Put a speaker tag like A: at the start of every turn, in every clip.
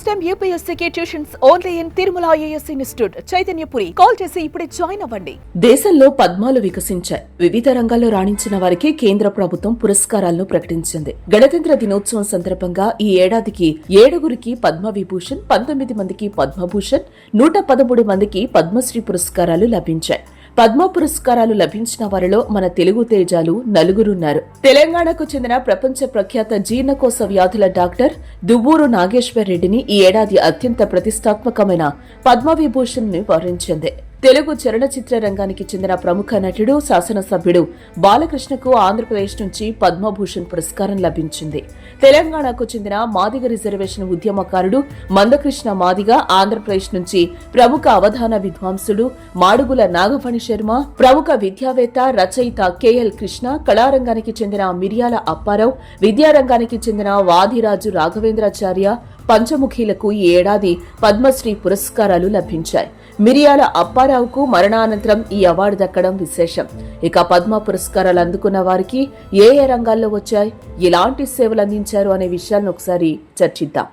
A: Time యూపీఎస్సీకి tuitions only in Tirumala IAS institute Chaitanyapuri. Call చేసి ఇప్పుడే జాయిన్ అవ్వండి.
B: దేశంలో పద్మాలు వికసించాయి. వివిధ రంగాల్లో రాణించిన వారికి కేంద్ర ప్రభుత్వం పురస్కారాలను ప్రకటించింది. గణతంత్ర దినోత్సవం సందర్భంగా ఈ ఏడాదికి 7గురికి పద్మవిభూషణ్, 19 మందికి పద్మభూషణ్, 113 మందికి పద్మశ్రీ పురస్కారాలు లభించాయి. పద్మ పురస్కారాలు లభించిన వారిలో మన తెలుగు తేజాలు నలుగురున్నారు. తెలంగాణకు చెందిన ప్రపంచ ప్రఖ్యాత జీర్ణకోశ వ్యాధుల డాక్టర్ దువ్వూరు నాగేశ్వర్ రెడ్డిని ఈ ఏడాది అత్యంత ప్రతిష్టాత్మకమైన పద్మవిభూషణ్ ని వరించింది. తెలుగు చలనచిత్ర రంగానికి చెందిన ప్రముఖ నటుడు, శాసనసభ్యుడు బాలకృష్ణకు ఆంధ్రప్రదేశ్ నుంచి పద్మభూషణ్ పురస్కారం లభించింది. తెలంగాణకు చెందిన మాదిగ రిజర్వేషన్ ఉద్యమకారుడు మందకృష్ణ మాదిగ, ఆంధ్రప్రదేశ్ నుంచి ప్రముఖ అవధాన విద్వాంసుడు మాడుగుల నాగఫణి శర్మ, ప్రముఖ విద్యావేత్త, రచయిత కెఎల్ కృష్ణ, కళారంగానికి చెందిన మిర్యాల అప్పారావు, విద్యారంగానికి చెందిన వాదిరాజు రాఘవేంద్రాచార్య, పంచముఖీలకు ఈ ఏడాది పద్మశ్రీ పురస్కారాలు లభించాయి. మిరియాల అప్పారావుకు మరణానంతరం ఈ అవార్డు దక్కడం విశేషం. ఇక పద్మ పురస్కారాలు అందుకున్న వారికి ఏ ఏ రంగాల్లో వచ్చాయి, ఎలాంటి సేవలు అందించారు అనే విషయాలను ఒకసారి చర్చిద్దాం.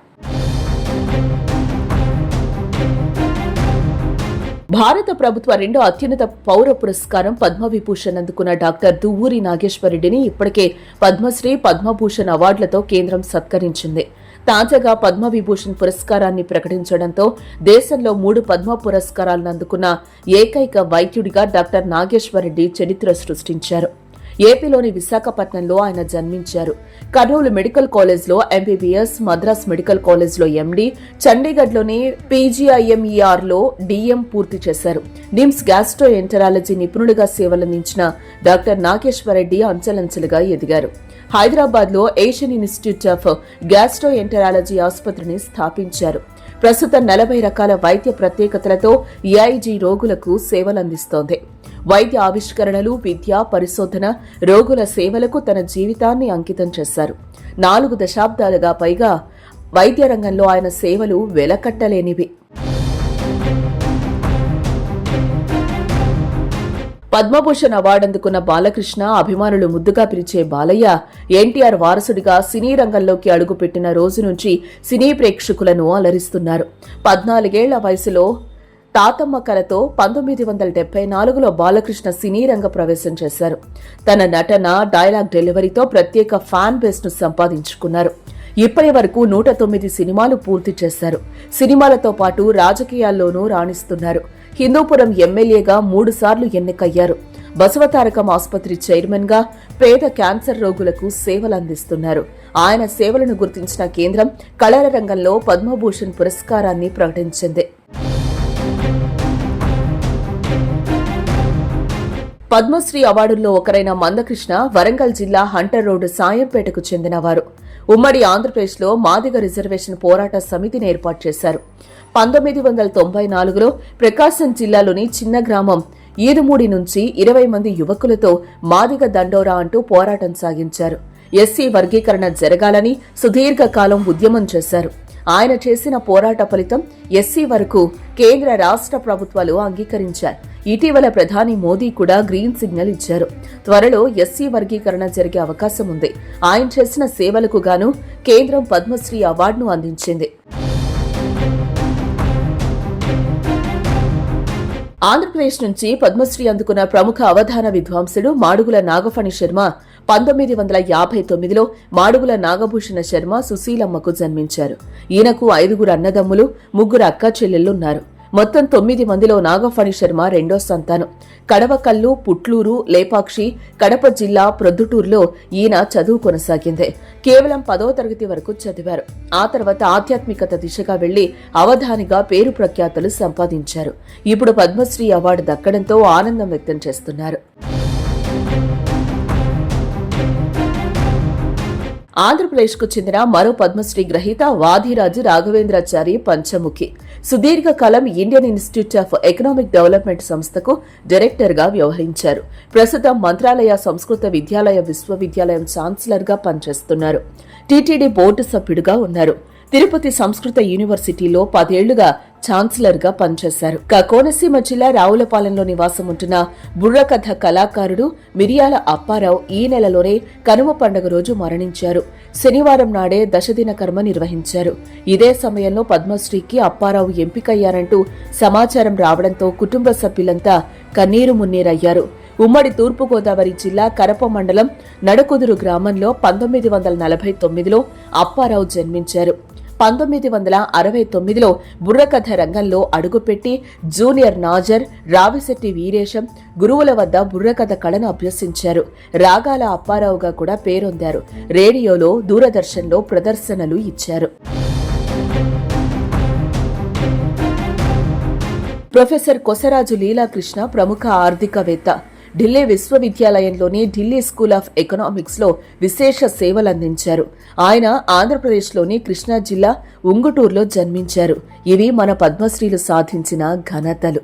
B: భారత ప్రభుత్వ రెండో అత్యున్నత పౌర పురస్కారం పద్మవిభూషణ్ అందుకున్న డాక్టర్ దువ్వూరి నాగేశ్వర్ రెడ్డిని ఇప్పటికే పద్మశ్రీ, పద్మభూషణ్ అవార్డులతో కేంద్రం సత్కరించింది. తాజాగా పద్మవిభూషణ్ పురస్కారాన్ని ప్రకటించడంతో దేశంలో 3 పద్మ పురస్కారాలను అందుకున్న ఏకైక వైద్యుడిగా డాక్టర్ నాగేశ్వర్ రెడ్డి చరిత్ర సృష్టించారు. ఏపీలోని విశాఖపట్నంలో ఆయన జన్మించారు. కర్నూలు మెడికల్ కాలేజ్లో ఎంబీబీఎస్, మద్రాస్ మెడికల్ కాలేజ్లో ఎండీ, చండీగఢ్లోని పీజీఐఎంఈఆర్లో డీఎం పూర్తి చేశారు. నిమ్స్ గ్యాస్ట్రో ఎంటరాలజీ నిపుణుడిగా సేవలందించిన డాక్టర్ నాగేశ్వర్ రెడ్డి అంచెలంచెలుగా ఎదిగారు. హైదరాబాద్ లో Asian institute of gastroenterology ఆసుపత్రిని స్థాపించారు. ప్రస్తుతం 40 రకాల వైద్య ప్రత్యేకతలతో ఏఐజీ రోగులకు సేవలందిస్తోంది. వైద్య ఆవిష్కరణలు, విద్య, పరిశోధన, రోగుల సేవలకు తన జీవితాన్ని అంకితం చేశారు. 4 దశాబ్దాలుగా పైగా వైద్య రంగంలో ఆయన సేవలు వెలకట్టలేనివి. పద్మభూషణ్ అవార్డు అందుకున్న బాలకృష్ణ, అభిమానులు ముద్దుగా పిలిచే బాలయ్య, ఎన్టీఆర్ వారసుడిగా సినీ రంగంలోకి అడుగుపెట్టిన రోజు నుంచి సినీ ప్రేక్షకులను అలరిస్తున్నారు. 14 ఏళ్ల వయసులో తాతమ్మ కలతో 1974లో బాలకృష్ణ సినీ రంగ ప్రవేశం చేశారు. తన నటన, డైలాగ్ డెలివరీతో ప్రత్యేక ఫ్యాన్ బేస్ ను సంపాదించుకున్నారు. ఇప్పటి వరకు 109 సినిమాలు పూర్తి చేశారు. సినిమాలతో పాటు రాజకీయాల్లోనూ రాణిస్తున్నారు. హిందూపురం ఎమ్మెల్యేగా 3 సార్లు ఎన్నికయ్యారు. బసవతారకం ఆసుపత్రి చైర్మన్ గా పేద క్యాన్సర్ రోగులకు సేవలందిస్తున్నారు. ఆయన సేవలను గుర్తించిన కేంద్రం కళల రంగంలో పద్మభూషణ్ పురస్కారాన్ని ప్రకటించింది. పద్మశ్రీ అవార్డుల్లో ఒకరైన మందకృష్ణ వరంగల్ జిల్లా హంటర్ రోడ్డు సాయంపేటకు చెందినవారు. ఉమ్మడి ఆంధ్రప్రదేశ్లో మాదిగ రిజర్వేషన్ పోరాట సమితిని ఏర్పాటు చేశారు. 1994లో ప్రకాశం జిల్లాలోని చిన్న గ్రామం ఈదుమూడి నుంచి 20 మంది యువకులతో మాదిగ దండోరా అంటూ పోరాటం సాగించారు. ఎస్సీ వర్గీకరణ జరగాలని సుదీర్ఘకాలం ఉద్యమం చేశారు. ఆయన చేసిన పోరాట ఫలితం ఎస్సీ వరకు కేంద్ర, రాష్ట్ర ప్రభుత్వాలు అంగీకరించారు. ఇటీవల ప్రధాని మోదీ కూడా గ్రీన్ సిగ్నల్ ఇచ్చారు. త్వరలో ఎస్సీ వర్గీకరణ జరిగే అవకాశం ఉంది. ఆయన చేసిన సేవలకు గాను కేంద్రం పద్మశ్రీ అవార్డును అందించింది. ఆంధ్రప్రదేశ్ నుంచి పద్మశ్రీ అందుకున్న ప్రముఖ అవధాన విద్వాంసుడు మాడుగుల నాగఫణి శర్మ 1959లో మాడుగుల నాగభూషణ శర్మ సుశీలమ్మకు జన్మించారు. ఈయనకు 5 అన్నదమ్ములు, 3 అక్క చెల్లెళ్లున్నారు. మొత్తం 9 మందిలో నాగఫణి శర్మ రెండో సంతానం. కడవకల్లు, పుట్లూరు, లేపాక్షి, కడప జిల్లా ప్రొద్దుటూరులో ఈయన చదువు కొనసాగింది. కేవలం 10వ తరగతి వరకు చదివారు. ఆ తర్వాత ఆధ్యాత్మికత దిశగా వెళ్లి అవధానిగా పేరు ప్రఖ్యాతులు సంపాదించారు. ఇప్పుడు పద్మశ్రీ అవార్డు దక్కడంతో ఆనందం వ్యక్తం చేస్తున్నారు. ఆంధ్రప్రదేశ్కు చెందిన మరో పద్మశ్రీ గ్రహీత వాదిరాజు రాఘవేంద్రాచారి పంచముఖి. సుదీర్ఘకాలం Indian institute of economic development సంస్థకు డైరెక్టర్ గా వ్యవహరించారు. ప్రస్తుతం మంత్రాలయ సంస్కృత విద్యాలయ విశ్వవిద్యాలయం ఛాన్సలర్ గా పనిచేస్తున్నారు. టీటీడీ బోర్డు సభ్యుడిగా ఉన్నారు. తిరుపతి సంస్కృత యూనివర్సిటీలో 10 ఏళ్లుగా ఛాన్సలర్ గా పనిచేశారు. కోనసీమ జిల్లా రావులపాలెంలో నివాసం ఉంటున్న బుర్రకథ కళాకారుడు మిరియాల అప్పారావు ఈ నెలలోనే కనుమ పండుగ రోజు మరణించారు. శనివారం నాడే దశదిన కర్మ నిర్వహించారు. ఇదే సమయంలో పద్మశ్రీకి అప్పారావు ఎంపికయ్యారంటూ సమాచారం రావడంతో కుటుంబ సభ్యులంతా కన్నీరు మున్నీరయ్యారు. ఉమ్మడి తూర్పుగోదావరి జిల్లా కరప మండలం నడకుదురు గ్రామంలో 1949లో అప్పారావు జన్మించారు. 1969లో బుర్రకథ రంగంలో అడుగుపెట్టి జూనియర్ నాజర్, రావిశెట్టి వీరేశం గురువుల వద్ద బుర్రకథ కళను అభ్యసించారు. రాగాల అప్పారావుగా కూడా పేరొందారు. రేడియోలో, దూరదర్శన్లో ప్రదర్శనలు ఇచ్చారు. ప్రొఫెసర్ కొసరాజు లీలాకృష్ణ ప్రముఖ ఆర్థికవేత్త. ఢిల్లీ విశ్వవిద్యాలయంలోని ఢిల్లీ స్కూల్ ఆఫ్ ఎకనామిక్స్ లో విశేష సేవలందించారు. ఆయన ఆంధ్రప్రదేశ్లోని కృష్ణా జిల్లా ఉంగుటూరులో జన్మించారు. ఇవి మన పద్మశ్రీలు సాధించిన ఘనతలు.